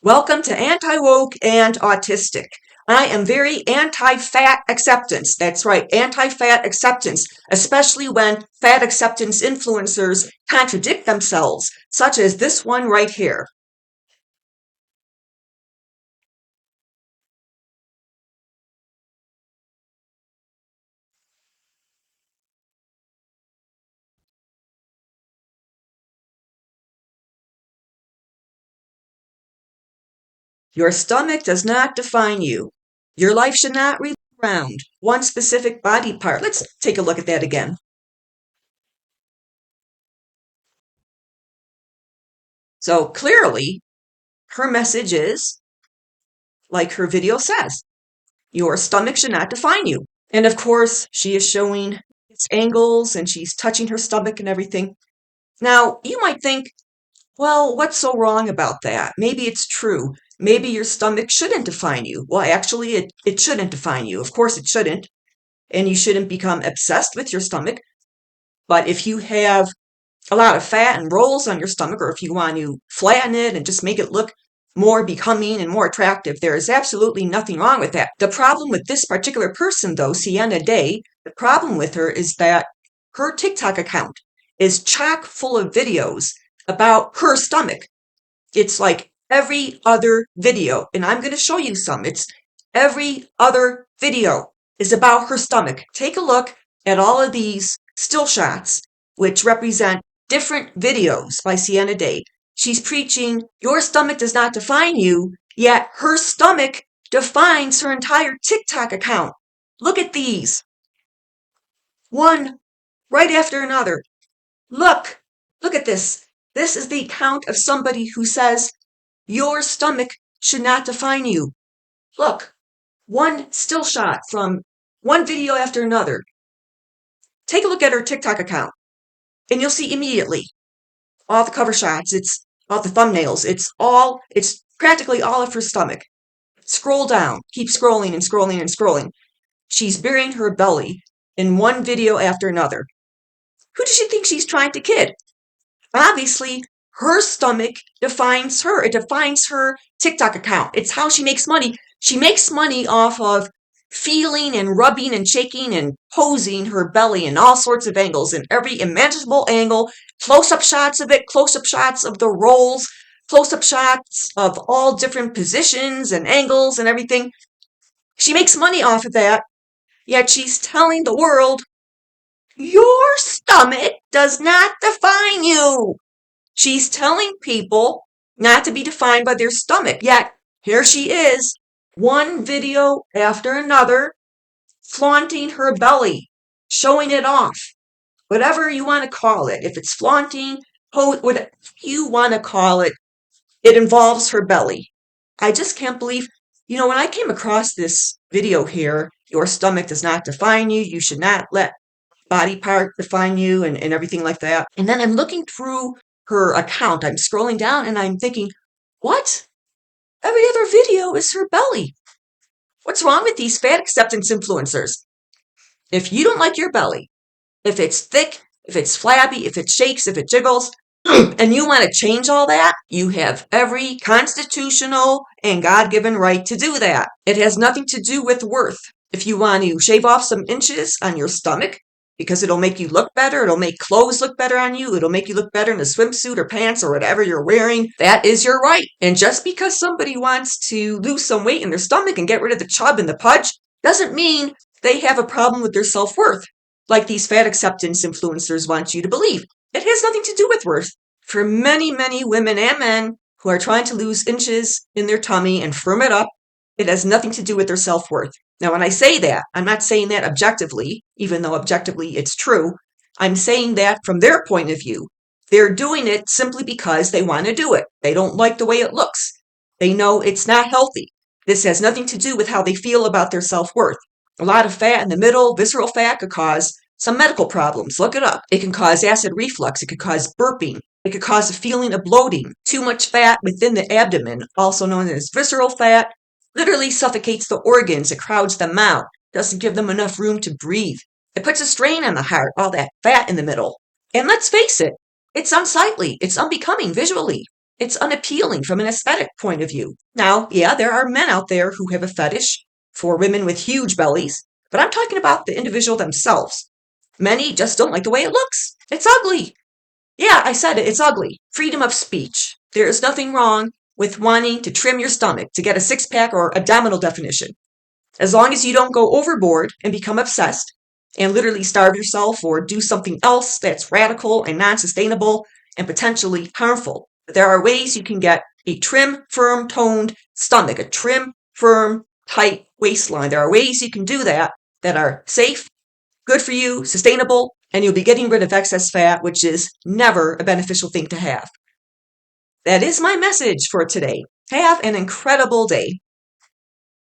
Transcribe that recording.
Welcome to Anti-Woke and Autistic. I am very anti-fat acceptance. That's right, anti-fat acceptance, especially when fat acceptance influencers contradict themselves, such as this one right here. Your stomach does not define you. Your life should not revolve around one specific body part. Let's take a look at that again. So clearly, her message is, like her video says, your stomach should not define you. And of course, she is showing its angles and she's touching her stomach and everything. Now, you might think, well, what's so wrong about that? Maybe it's true. Maybe your stomach shouldn't define you. Well, actually, it shouldn't define you. Of course, it shouldn't. And you shouldn't become obsessed with your stomach. But if you have a lot of fat and rolls on your stomach, or if you want to flatten it and just make it look more becoming and more attractive, there is absolutely nothing wrong with that. The problem with this particular person, though, Sienna Day, the problem with her is that her TikTok account is chock full of videos about her stomach. It's like every other video, and I'm going to show you some. It's every other video is about her stomach. Take a look at all of these still shots, which represent different videos by Sienna Day. She's preaching, your stomach does not define you, yet her stomach defines her entire TikTok account. Look at these. One right after another. Look at this. This is the account of somebody who says, your stomach should not define you. Look, one still shot from one video after another. Take a look at her TikTok account, and you'll see immediately all the cover shots, it's all the thumbnails, it's practically all of her stomach. Scroll down, keep scrolling and scrolling and scrolling. She's burying her belly in one video after another. Who does she think she's trying to kid? Obviously, her stomach defines her. It defines her TikTok account. It's how she makes money. She makes money off of feeling and rubbing and shaking and posing her belly in all sorts of angles, in every imaginable angle, close-up shots of it, close-up shots of the rolls, close-up shots of all different positions and angles and everything. She makes money off of that, yet she's telling the world, your stomach does not define you. She's telling people not to be defined by their stomach. Yet, here she is, one video after another, flaunting her belly, showing it off. Whatever you want to call it. If it's flaunting, whatever you want to call it, it involves her belly. I just can't believe, when I came across this video here, your stomach does not define you, you should not let body part define you and everything like that. And then I'm looking through her account. I'm scrolling down and I'm thinking, what? Every other video is her belly. What's wrong with these fat acceptance influencers? If you don't like your belly, if it's thick, if it's flabby, if it shakes, if it jiggles, and you want to change all that, you have every constitutional and God-given right to do that. It has nothing to do with worth. If you want to shave off some inches on your stomach, because it'll make you look better, it'll make clothes look better on you, it'll make you look better in a swimsuit or pants or whatever you're wearing, that is your right. And just because somebody wants to lose some weight in their stomach and get rid of the chub and the pudge, doesn't mean they have a problem with their self-worth, like these fat acceptance influencers want you to believe. It has nothing to do with worth. For many, many women and men who are trying to lose inches in their tummy and firm it up, it has nothing to do with their self-worth. Now, when I say that, I'm not saying that objectively, even though objectively it's true. I'm saying that from their point of view. They're doing it simply because they want to do it. They don't like the way it looks. They know it's not healthy. This has nothing to do with how they feel about their self-worth. A lot of fat in the middle, visceral fat, could cause some medical problems. Look it up. It can cause acid reflux. It could cause burping. It could cause a feeling of bloating. Too much fat within the abdomen, also known as visceral fat, literally suffocates the organs. It crowds them out. Doesn't give them enough room to breathe. It puts a strain on the heart, all that fat in the middle. And let's face it, it's unsightly. It's unbecoming visually. It's unappealing from an aesthetic point of view. Now, yeah, there are men out there who have a fetish for women with huge bellies, but I'm talking about the individual themselves. Many just don't like the way it looks. It's ugly. Yeah, I said it. It's ugly. Freedom of speech. There is nothing wrong with wanting to trim your stomach to get a six-pack or abdominal definition. As long as you don't go overboard and become obsessed and literally starve yourself or do something else that's radical and non-sustainable and potentially harmful. There are ways you can get a trim, firm, toned stomach, a trim, firm, tight waistline. There are ways you can do that are safe, good for you, sustainable, and you'll be getting rid of excess fat, which is never a beneficial thing to have. That is my message for today. Have an incredible day.